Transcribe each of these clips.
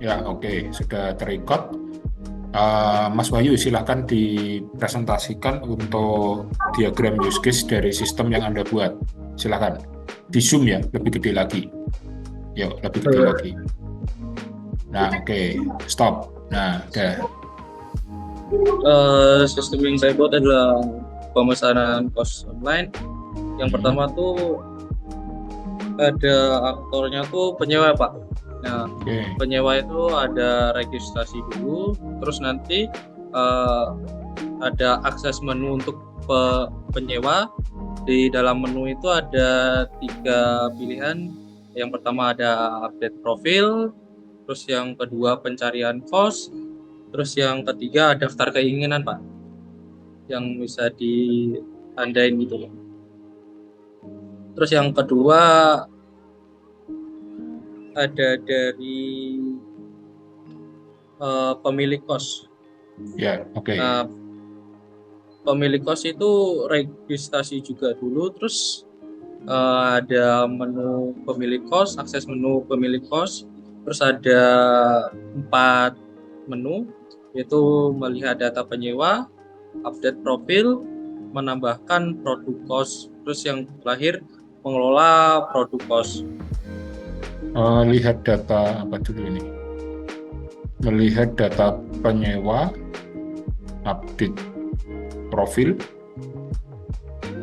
Ya, oke, sudah terrecord. Mas Wahyu, silakan dipresentasikan untuk diagram use case dari sistem yang Anda buat. Silakan. Di Zoom ya, lebih gede lagi. Yuk, lebih gede lagi. Nah, oke, stop. Nah, udah. Sistem yang saya buat adalah pemesanan kos online. Yang Hmm, pertama tuh ada aktornya tuh penyewa, Pak. Nah, oke. penyewa itu ada registrasi dulu, terus nanti eh, ada akses menu untuk penyewa. Di dalam menu itu ada 3 pilihan. Yang pertama ada update profil, terus yang kedua pencarian kos, terus yang ketiga daftar keinginan, Pak, yang bisa ditandain gitu, Pak. Terus yang kedua ada dari pemilik kos. Ya, oke. Nah, pemilik kos itu registrasi juga dulu, terus ada menu pemilik kos, akses menu pemilik kos, terus ada 4 menu, yaitu melihat data penyewa, update profil, menambahkan produk kos, terus yang terakhir mengelola produk kos. Lihat data apa dulu ini? Melihat data penyewa, update profil,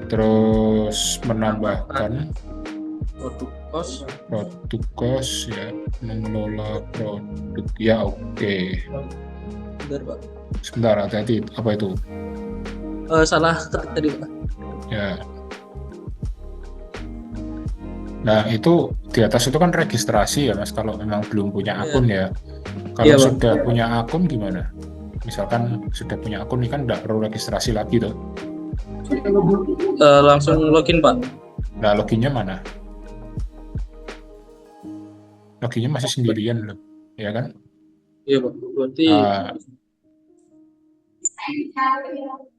terus Menambahkan menambahkan produk kos. produk kos ya, mengelola produk ya, oke. Bentar, Pak. Sebentar, hati-hati, apa itu Salah ketik tadi, Pak. ya? Nah, itu di atas itu kan registrasi ya Mas, kalau memang belum punya Iya, akun ya. Kalau iya, Pak. sudah punya akun gimana? Misalkan sudah punya akun ini kan nggak perlu registrasi lagi tuh. Langsung login, Pak. Nah, loginnya mana? Loginnya masih sendirian loh, ya kan? Iya, Pak. Berarti Ah,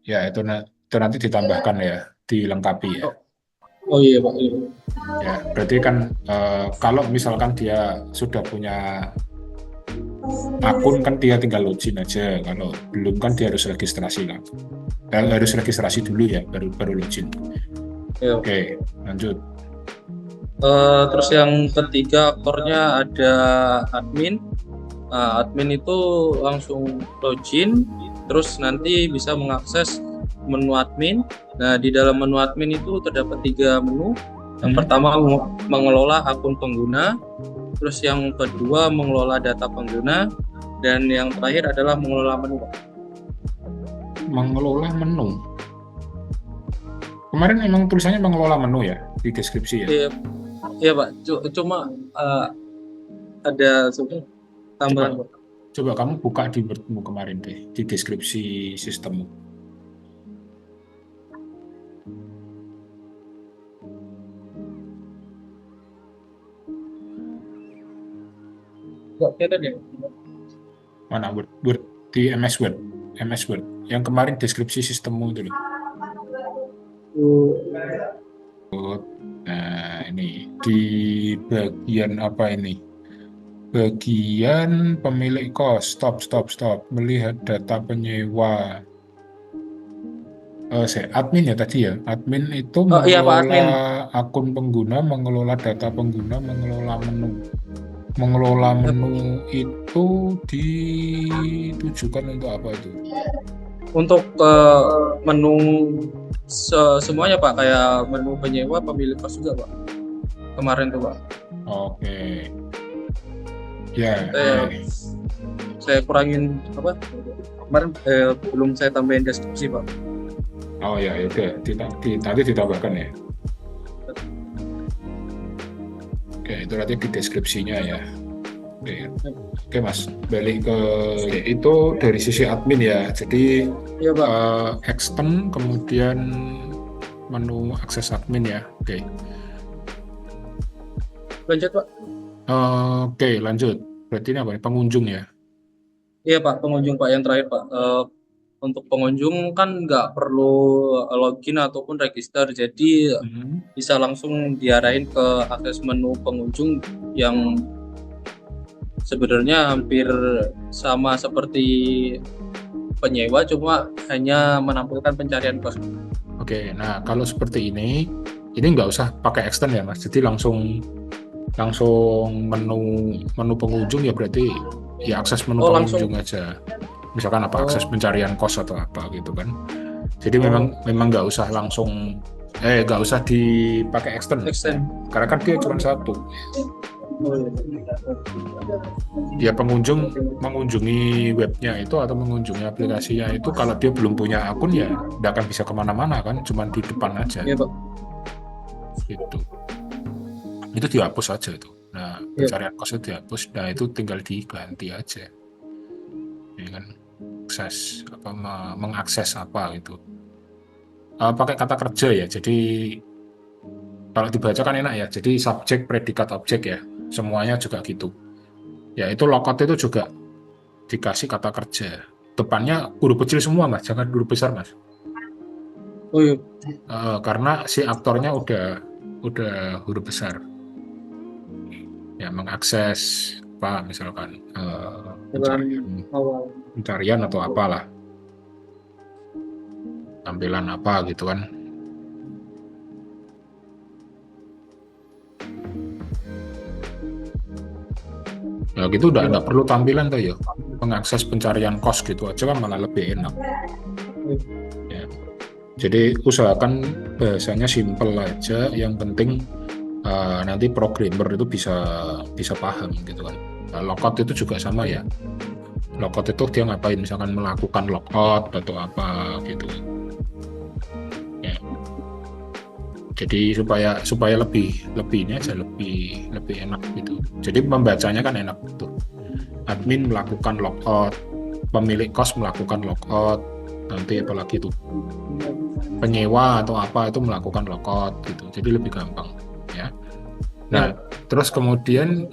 ya itu nanti ditambahkan ya, dilengkapi ya. oh, oh iya, Pak. Iya. Ya, berarti kan kalau misalkan dia sudah punya akun kan dia tinggal login aja. Kalau belum kan dia harus registrasi lah. Harus registrasi dulu ya, baru baru login. Iya. Oke, lanjut. Terus yang ketiga aktornya ada admin. Nah, admin itu langsung login, terus nanti bisa mengakses menu admin. Nah, di dalam menu admin itu terdapat 3 menu. Yang Hmm? pertama mengelola akun pengguna, terus yang kedua mengelola data pengguna, dan yang terakhir adalah mengelola menu. Mengelola menu. Kemarin emang tulisannya mengelola menu ya di deskripsi ya. Iya, iya, Pak. Cuma eh, ada sebenarnya Coba tambahan, Pak. coba kamu buka di Wordmu kemarin deh di deskripsi sistemmu. Nggak kelihatan ya? Mana Word di MS Word, MS Word. Yang kemarin deskripsi sistemmu itu loh. Nah, ini di bagian apa ini? Bagian pemilik kos. Stop, stop, stop. Melihat data penyewa. Admin ya tadi ya. Admin itu Oh iya, Pak mengelola admin. akun pengguna, mengelola data pengguna, mengelola menu. Mengelola Eh, menu itu ditujukan untuk apa itu? Untuk menu semuanya, Pak, kayak menu penyewa, pemilik kos juga, Pak. Kemarin tuh, Pak. Oke. Ya, Saya, ya. saya kurangin apa? Kemarin belum saya tambahin deskripsi, Pak. Oh ya, ya udah. Nanti ditambahkan ya. Oke, itu nanti di deskripsinya ya. Oke, oke Mas. Balik ke itu dari sisi admin ya. Jadi Iya, Pak. extend kemudian menu akses admin ya. Oke. Lanjut, Pak. Oke, lanjut. Berarti ini apa nih? Pengunjung ya. Iya, Pak, pengunjung, Pak, yang terakhir, Pak. Untuk pengunjung kan nggak perlu login ataupun register, jadi Mhm. bisa langsung diarahin ke akses menu pengunjung yang sebenarnya hampir sama seperti penyewa, cuma hanya menampilkan pencarian kos. Oke, nah kalau seperti ini nggak usah pakai extend ya Mas. Jadi langsung langsung menu pengunjung ya, berarti ya akses menu Oh langsung. pengunjung aja. Misalkan apa akses Oh, pencarian kos atau apa gitu kan. Jadi memang oh memang nggak usah langsung nggak usah dipakai extend ya. extend. Karena kan dia cuma satu. Oh, iya. Ya pengunjung mengunjungi webnya itu atau mengunjungi aplikasinya itu, kalau dia belum punya akun ya nggak akan bisa kemana-mana kan, cuma di depan aja Iya Pak. gitu. Itu dihapus aja itu. Nah, Iya. pencarian kos itu dihapus. Nah, itu tinggal diganti aja. Ya kan, akses apa mengakses apa gitu. Pakai kata kerja ya. Jadi kalau dibaca kan enak ya. Jadi subjek, predikat, objek ya. Semuanya juga gitu. Ya itu logout itu juga dikasih kata kerja. Depannya huruf kecil semua Mas, jangan huruf besar Mas. Oh iya. Karena si aktornya udah huruf besar. Ya mengakses apa misalkan Dengan awal. pencarian atau apalah, tampilan apa gitu kan. Ya gitu udah Iya ada Pak. perlu tampilan tuh ya. Mengakses pencarian kos gitu aja kan malah lebih enak. Iya. Ya. Jadi usahakan bahasanya simple aja. Yang penting nanti programmer itu bisa bisa paham gitu kan. Nah, logout itu juga sama ya. Logout itu dia ngapain? Misalkan melakukan logout atau apa gitu. Ya. Jadi supaya lebih ini aja lebih enak gitu. Jadi membacanya kan enak gitu. Admin melakukan logout, pemilik kos melakukan logout, nanti apalagi itu penyewa atau apa itu melakukan logout gitu. Jadi lebih gampang ya. Iya Nah, Pak. terus kemudian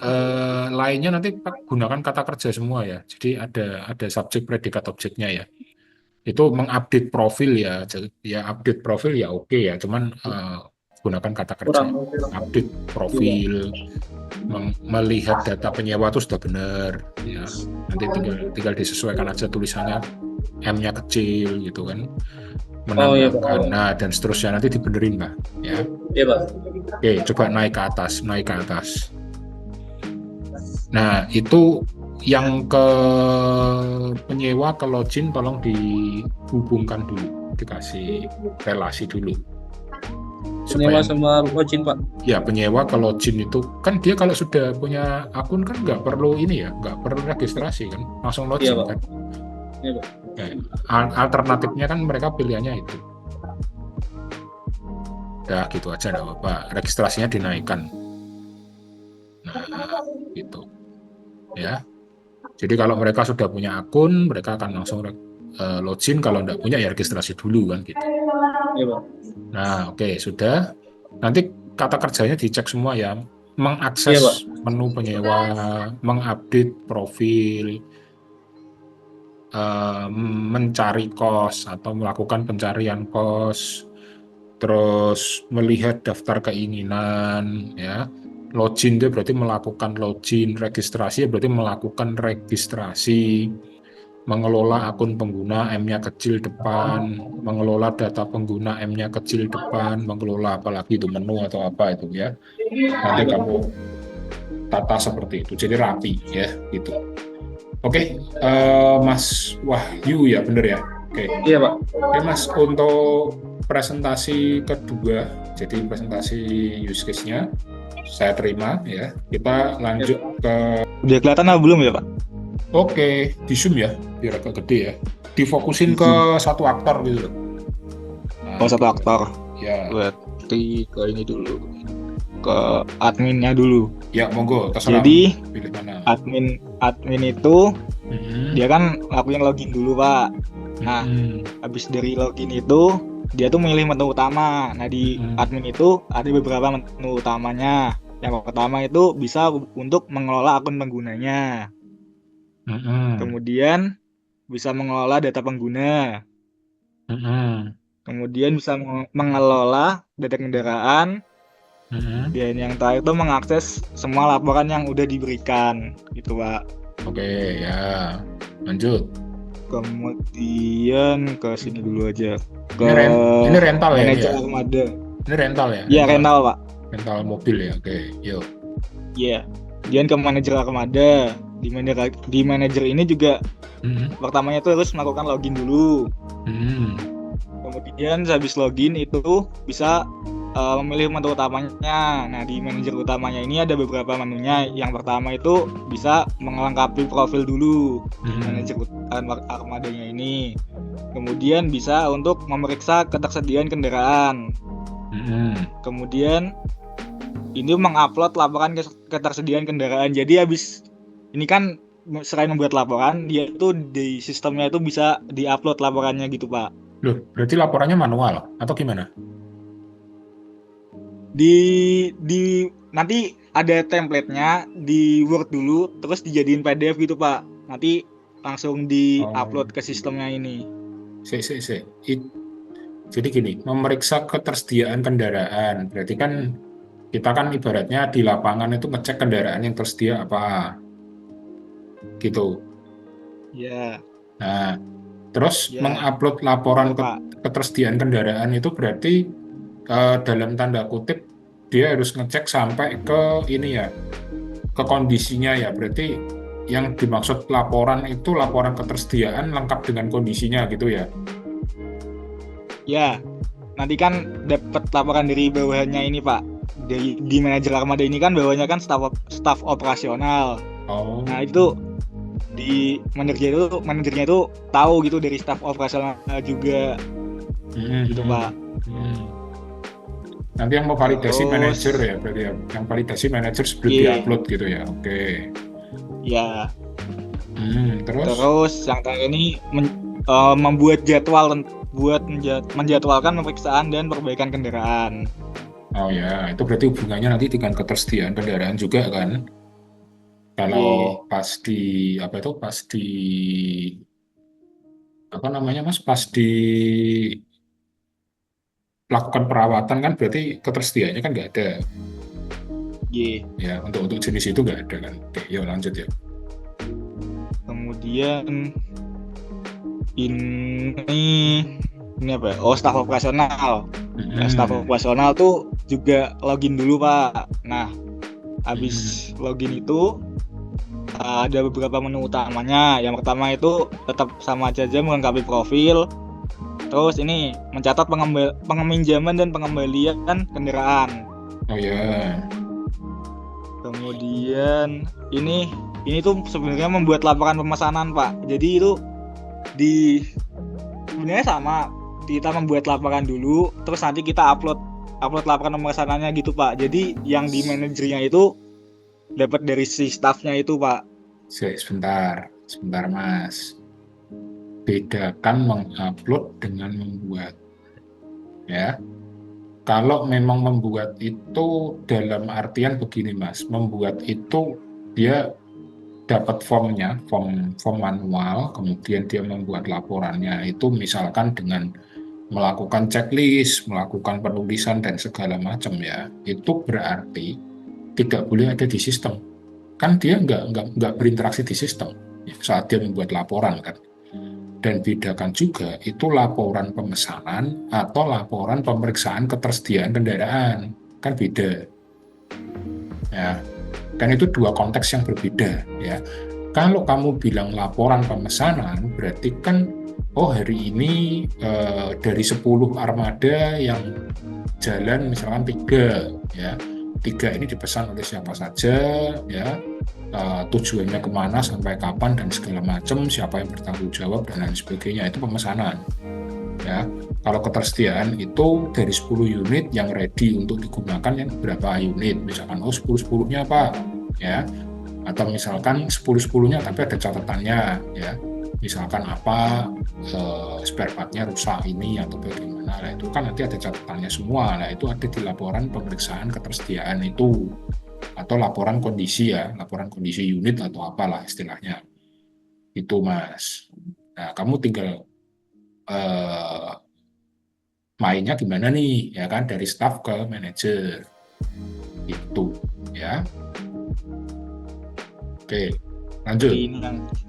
lainnya nanti gunakan kata kerja semua ya. Jadi ada subjek, predikat, objeknya ya. Itu mengupdate profil ya. Jadi ya update profil ya oke ya. Cuman gunakan kata kerja. Kurang. Update Iya. profil, melihat data penyewa itu sudah benar ya. Nanti tinggal disesuaikan aja tulisannya, M-nya kecil gitu kan, Oh iya Pak. menambahkan nah dan seterusnya nanti dibenerin Pak ya. Iya Pak. Oke, coba naik ke atas. Nah itu yang ke penyewa, ke login tolong dihubungkan dulu, dikasih relasi dulu Penyewa supaya sama login Pak. ya penyewa ke login itu kan dia kalau sudah punya akun kan nggak perlu ini ya, nggak perlu registrasi kan, langsung Iya login Pak. kan. Iya Pak. Ya, alternatifnya kan mereka pilihannya itu. Ya gitu aja nggak apa-apa, registrasinya dinaikkan. Nah gitu ya. Jadi kalau mereka sudah punya akun, mereka akan langsung login. Kalau nggak punya ya registrasi dulu kan gitu. Iya Pak. Nah oke, sudah. Nanti kata kerjanya dicek semua ya. Iya Pak. Mengakses menu penyewa, mengupdate profil, mencari kos atau melakukan pencarian kos, terus melihat daftar keinginan ya. Login itu berarti melakukan login, registrasi berarti melakukan registrasi, mengelola akun pengguna M-nya kecil depan, mengelola data pengguna M-nya kecil depan, mengelola apalagi itu menu atau apa itu ya. Nanti Iya kamu Pak. tata seperti itu, jadi rapi ya gitu. Oke, Mas Wahyu ya bener ya. Oke, Iya Pak. Oke Mas, untuk presentasi kedua, jadi presentasi use case-nya saya terima ya. Kita Iya lanjut Pak. ke Udah kelihatan apa belum ya Pak? oke, di zoom ya, biar agak gede ya. Difokusin Di ke Zoom. satu aktor gitu loh. Nah, Oh satu gitu. aktor. Ya, Berarti ke ini dulu. Ke adminnya dulu. ya monggo, terserah Jadi pilih mana. admin itu Mhm, dia kan lakuin login dulu Pak. Nah, mhm, habis dari login itu dia tuh milih menu utama. Nah di mhm, admin itu ada beberapa menu utamanya. Yang pertama itu bisa untuk mengelola akun penggunanya. mhm, Kemudian bisa mengelola data pengguna. mhm, Kemudian bisa mengelola data kendaraan. Mhm. Dan yang terakhir itu mengakses semua laporan yang udah diberikan, gitu Pak. Oke, ya. Lanjut. Kemudian ke sini dulu aja. Ini Ke ini rental ya ini manajer ya? armada. Ini rental ya? Iya, rental Pak. Rental mobil ya. Oke, yuk. Iya. Kemudian ke manajer armada. Di manajer ini juga Mhm. pertamanya itu harus melakukan login dulu. Mhm. Kemudian habis login itu bisa memilih menu utamanya. Nah, di manajer utamanya ini ada beberapa menunya. Yang pertama itu bisa melengkapi profil dulu di Mhm. manajer armadanya ini. Kemudian bisa untuk memeriksa ketersediaan kendaraan. Mhm. Kemudian ini mengupload laporan ketersediaan kendaraan. Jadi habis ini kan selain membuat laporan, dia itu di sistemnya itu bisa diupload laporannya gitu, Pak. Loh, berarti laporannya manual atau gimana? Di nanti ada template-nya di Word dulu, terus dijadiin PDF gitu, Pak. Nanti langsung di-upload ke sistemnya ini. Se. Jadi gini, memeriksa ketersediaan kendaraan. Berarti kan kita kan ibaratnya di lapangan itu ngecek kendaraan yang tersedia apa, gitu. Ya, Nah, terus ya, mengupload laporan betul, Pak. ketersediaan kendaraan itu berarti dalam tanda kutip dia harus ngecek sampai ke ini ya, ke kondisinya ya. Berarti yang dimaksud laporan itu laporan ketersediaan lengkap dengan kondisinya gitu ya. Ya, nanti kan dapat laporan dari bawahannya ini, Pak. Di manajer armada ini kan bawahnya kan staf operasional. Oh. Nah, itu di manajernya itu tahu gitu dari staf operasional juga gitu, Pak. Nanti yang mau validasi Terus, manajer ya, berarti ya. Yang validasi manajer sebelum diupload gitu ya. Oke. Ya. Terus? Terus yang terakhir ini membuat jadwal buat menjadwalkan pemeriksaan dan perbaikan kendaraan. Oh ya, itu berarti hubungannya nanti dengan ketersediaan kendaraan juga kan? Kalau pas di apa itu pas di apa namanya Mas? Pas lakukan perawatan kan berarti ketersediaannya kan nggak ada. Ya, untuk jenis itu nggak ada kan. Oke, yuk lanjut ya. Kemudian ini apa? Oh, staf operasional. Nah, staf operasional tuh juga login dulu, Pak. Nah, habis login itu ada beberapa menu utamanya. Yang pertama itu tetap sama aja melengkapi profil. Terus ini mencatat pengeminjaman dan pengembalian kendaraan. Oh ya. Kemudian ini tuh sebenarnya membuat laporan pemesanan, Pak. Jadi itu sebenarnya sama, kita membuat laporan dulu, terus nanti kita upload laporan pemesanannya gitu, Pak. Jadi yang di manajernya itu dapat dari si staffnya itu, Pak. Sebentar Mas. Bedakan mengupload dengan membuat. Ya. Kalau memang membuat itu dalam artian begini Mas, membuat itu dia dapat formnya, form manual, kemudian dia membuat laporannya itu misalkan dengan melakukan checklist, melakukan penulisan dan segala macam ya, itu berarti tidak boleh ada di sistem. Kan dia nggak berinteraksi di sistem saat dia membuat laporan kan. Dan bedakan juga itu laporan pemesanan atau laporan pemeriksaan ketersediaan kendaraan, kan beda ya, kan itu dua konteks yang berbeda ya. Kalau kamu bilang laporan pemesanan berarti kan oh hari ini dari 10 armada yang jalan misalkan 3 ya, 3 ini dipesan oleh siapa saja ya, tujuannya kemana, sampai kapan, dan segala macam, siapa yang bertanggung jawab, dan lain sebagainya, itu pemesanan. Ya, kalau ketersediaan itu dari 10 unit yang ready untuk digunakan yang berapa unit, misalkan oh 10-10-nya Pak, ya, atau misalkan 10-10-nya tapi ada catatannya, ya, misalkan apa spare part-nya rusak ini atau bagaimana, nah itu kan nanti ada catatannya semua, nah itu ada di laporan pemeriksaan ketersediaan itu, atau laporan kondisi ya, laporan kondisi unit atau apalah istilahnya itu Mas. Nah kamu tinggal mainnya gimana nih ya kan, dari staff ke manajer Itu ya. Oke, lanjut. Ini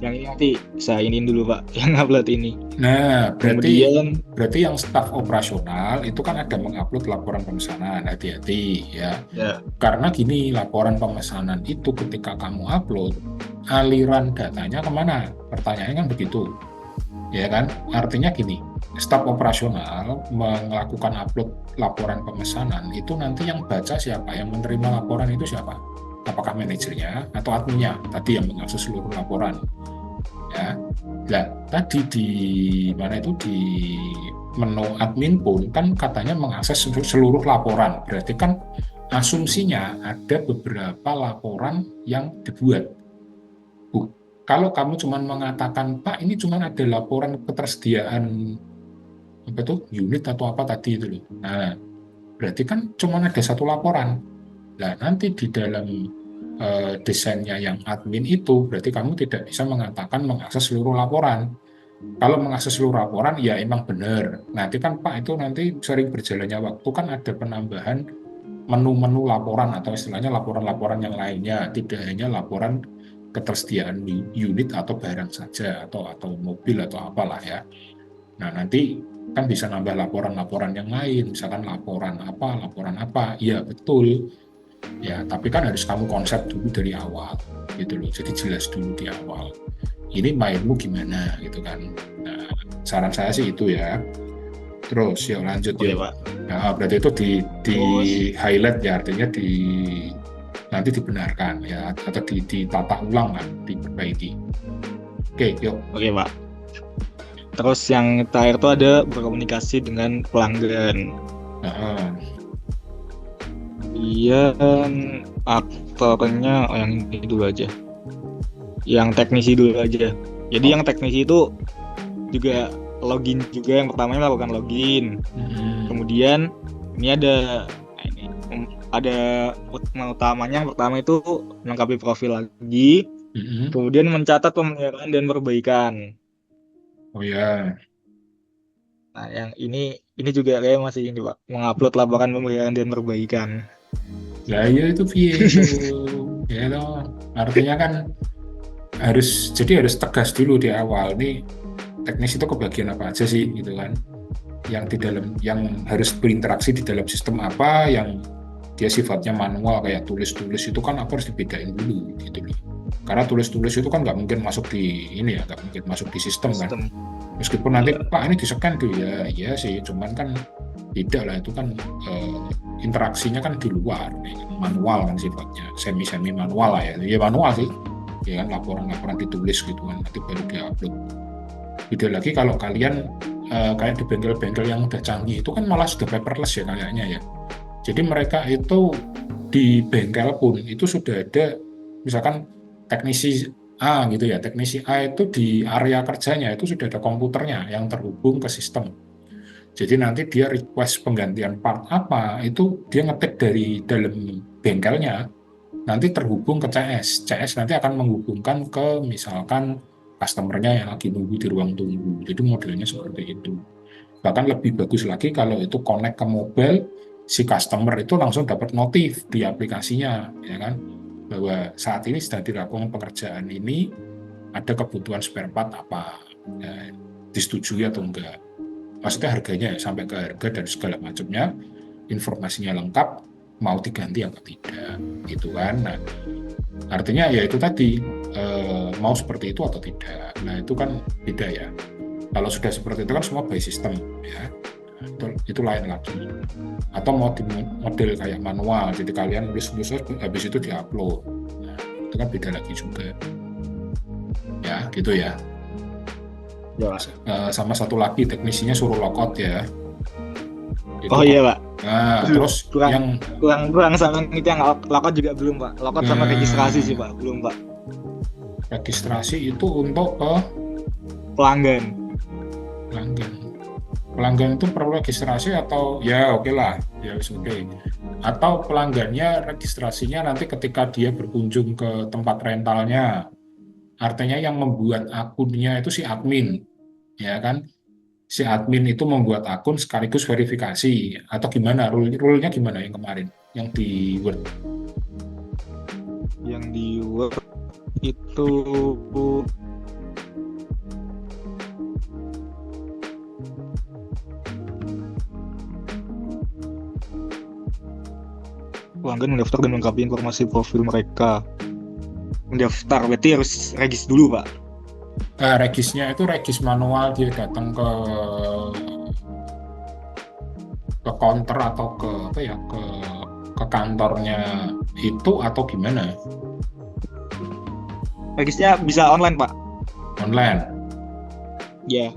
yang ini nanti saya iniin dulu Pak, yang upload ini. Nah, Kemudian berarti yang staf operasional itu kan ada mengupload laporan pemesanan. Hati-hati ya. ya, Karena gini, laporan pemesanan itu ketika kamu upload, aliran datanya kemana? Pertanyaannya kan begitu. Ya kan? Artinya gini, staf operasional melakukan upload laporan pemesanan itu nanti yang baca siapa? Yang menerima laporan itu siapa? Apakah manajernya atau adminnya? Tadi yang mengakses seluruh laporan. Ya. Nah, tadi di mana itu di menu admin pun kan katanya mengakses seluruh laporan. Berarti kan asumsinya ada beberapa laporan yang dibuat. Kalau kamu cuma mengatakan, Pak, ini cuma ada laporan ketersediaan apa tuh unit atau apa tadi itu loh. Nah, berarti kan cuma ada satu laporan. Nah, nanti di dalam desainnya yang admin itu berarti kamu tidak bisa mengatakan mengakses seluruh laporan. Kalau mengakses seluruh laporan ya emang benar. Nanti kan Pak itu nanti sering berjalannya waktu kan ada penambahan menu-menu laporan atau istilahnya laporan-laporan yang lainnya, tidak hanya laporan ketersediaan unit atau barang saja atau mobil atau apalah ya. Nah, nanti kan bisa nambah laporan-laporan yang lain, misalkan laporan apa, iya betul. Ya, tapi kan harus kamu konsep dulu dari awal, gitu loh. Jadi jelas dulu di awal. Ini mainmu gimana, gitu kan. Nah, saran saya sih itu ya. Terus, ya lanjut ya. Pak. Nah, berarti itu di highlight ya, artinya nanti dibenarkan ya, atau ditata ulang kan, diperbaiki. Oke, yuk. Oke Pak. Terus yang terakhir itu ada berkomunikasi dengan pelanggan. Aktornya yang ini dulu aja. Yang teknisi dulu aja. Jadi yang teknisi itu juga login juga, yang pertamanya melakukan login. Kemudian ini ada utamanya, yang pertama itu melengkapi profil lagi. Kemudian mencatat pemeliharaan dan perbaikan. Oh ya. Nah, yang ini juga kayak masih ini Pak, mengupload laporan pemeliharaan dan perbaikan. Ya itu ya toh. Artinya kan harus tegas dulu di awal nih, teknis itu kebagian apa aja sih gitu kan, yang harus berinteraksi di dalam sistem apa, yang dia sifatnya manual kayak tulis itu kan apa harus dibedain dulu gitu loh. Karena tulis itu kan nggak mungkin masuk di nggak mungkin masuk di sistem kan. Meskipun nanti Pak ini di-scan tuh ya, iya sih, cuman kan tidak lah, itu kan interaksinya kan di luar, manual kan sifatnya, semi manual lah ya manual sih, ya kan, laporan ditulis gitu kan, nanti baru diupload. Beda lagi kalau kalian kayak di bengkel-bengkel yang udah canggih itu kan malah sudah paperless ya kayaknya ya. Jadi mereka itu di bengkel pun itu sudah ada, misalkan teknisi A gitu ya, teknisi A itu di area kerjanya itu sudah ada komputernya yang terhubung ke sistem. Jadi nanti dia request penggantian part apa, itu dia ngetik dari dalam bengkelnya, nanti terhubung ke CS. CS nanti akan menghubungkan ke misalkan customer-nya yang lagi nunggu di ruang tunggu. Jadi modelnya seperti itu. Bahkan lebih bagus lagi kalau itu connect ke mobile, si customer itu langsung dapat notif di aplikasinya, ya kan, bahwa saat ini sedang dilakukan pekerjaan ini, ada kebutuhan spare part apa, ya, disetujui atau enggak. Maksudnya harganya sampai ke harga dan segala macamnya, informasinya lengkap, mau diganti apa tidak, gitu kan. Nah, artinya ya itu tadi, mau seperti itu atau tidak. Nah, itu kan beda ya. Kalau sudah seperti itu kan semua by system ya. Itu lain lagi. Atau mau di model kayak manual, jadi kalian nulis habis itu diupload. Nah, itu kan beda lagi juga. Ya, gitu ya. Sama satu lagi teknisinya suruh logout ya. Itu iya Pak. Nah, terus kurang sama itu yang logout juga belum Pak. Logout sama registrasi sih Pak, belum Pak. Registrasi itu untuk pelanggan. Pelanggan itu perlu registrasi atau ya oke lah, ya oke. Atau pelanggannya registrasinya nanti ketika dia berkunjung ke tempat rentalnya. Artinya yang membuat akunnya itu si admin, ya kan? si admin itu membuat akun sekaligus verifikasi atau gimana? Rule-nya gimana yang kemarin yang di Word? Yang di Word itu pelanggan mendaftar dan melengkapi informasi profil mereka. Mendaftar berarti harus regis dulu, Pak. Regisnya itu regis manual, dia datang ke counter atau ke apa ya, ke kantornya itu atau gimana? Regisnya bisa online, Pak. Online. Ya.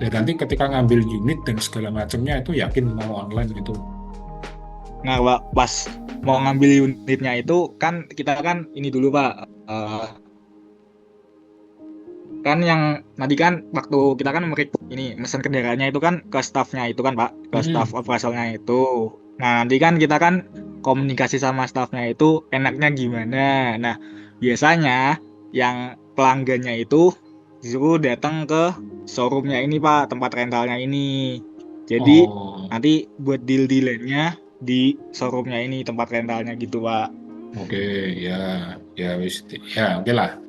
Dan nanti ketika ngambil unit dan segala macamnya itu yakin mau online gitu. Nah, Pak, pas mau ngambil unitnya itu kan kita kan ini dulu, Pak. Kan yang tadi kan waktu kita kan ini mesen kendaraannya itu kan ke staffnya itu kan, Pak, ke staff operasionalnya itu. Nah, nanti kan kita kan komunikasi sama staffnya itu enaknya gimana. Nah, biasanya yang pelanggannya itu disuruh datang ke showroomnya ini, Pak, tempat rentalnya ini. Jadi nanti buat deal-dealannya di showroomnya ini, tempat rentalnya gitu, Pak. Oke, ya wis, ya oke lah.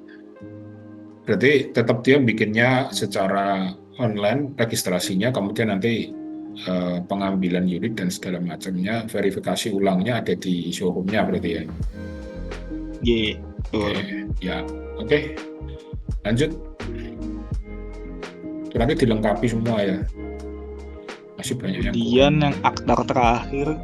Berarti tetap dia bikinnya secara online registrasinya, kemudian nanti pengambilan unit dan segala macamnya, verifikasi ulangnya ada di showroomnya berarti ya. Iya, betul. Ya, oke. Lanjut. Nanti dilengkapi semua ya. Masih banyak yang kemudian yang akta terakhir,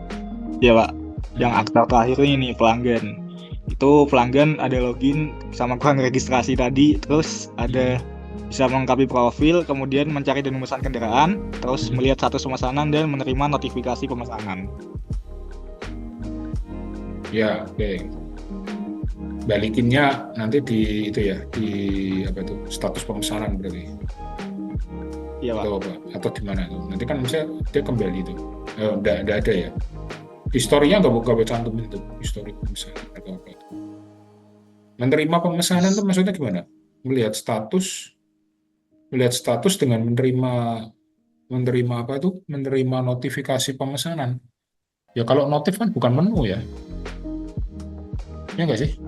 ya Pak, yang akta terakhir ini pelanggan. Itu pelanggan ada login sama kurang registrasi tadi, terus ada bisa melengkapi profil, kemudian mencari dan memesan kendaraan, terus melihat status pemesanan dan menerima notifikasi pemesanan. Ya, oke. Balikinnya nanti di itu ya, di apa tuh, status pemesanan berarti. Iya, Pak. Atau gimana tuh? Nanti kan misalnya dia kembali tuh. Enggak ada ya. Historinya nggak cantumin itu, histori pemesanan atau apa itu. Menerima pemesanan tuh maksudnya gimana? Melihat status dengan menerima apa tuh? Menerima notifikasi pemesanan. Ya kalau notif kan bukan menu ya. Ya nggak sih?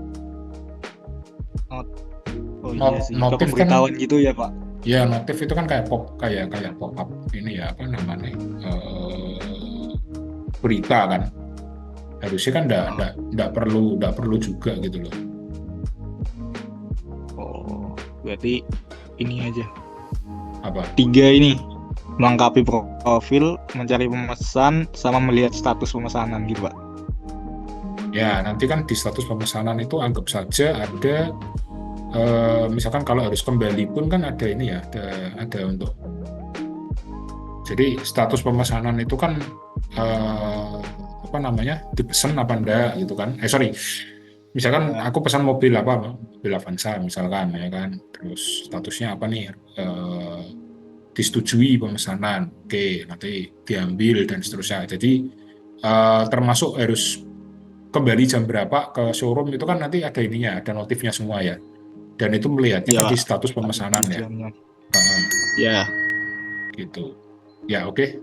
Iya sih. Notif pemberitahuan kan, gitu ya, Pak. Ya, notif itu kan kayak pop up ini ya, apa namanya? Berita kan. Harusnya kan enggak perlu juga gitu loh. Oh, berarti ini aja. Apa? 3 ini. Melengkapi profil, mencari pemesan, sama melihat status pemesanan gitu, Pak. Ya, nanti kan di status pemesanan itu anggap saja ada misalkan kalau harus kembali pun kan ada ini ya, ada untuk. Jadi status pemesanan itu kan apa namanya, dipesan apa enggak gitu kan. Misalkan aku pesan mobil Avanza misalkan ya kan, terus statusnya apa nih, disetujui pemesanan, oke, nanti diambil dan seterusnya. Jadi termasuk harus kembali jam berapa ke showroom itu kan nanti ada ininya, ada notifnya semua ya, dan itu melihatnya di status pemesanan ya. Ya. Gitu ya, oke.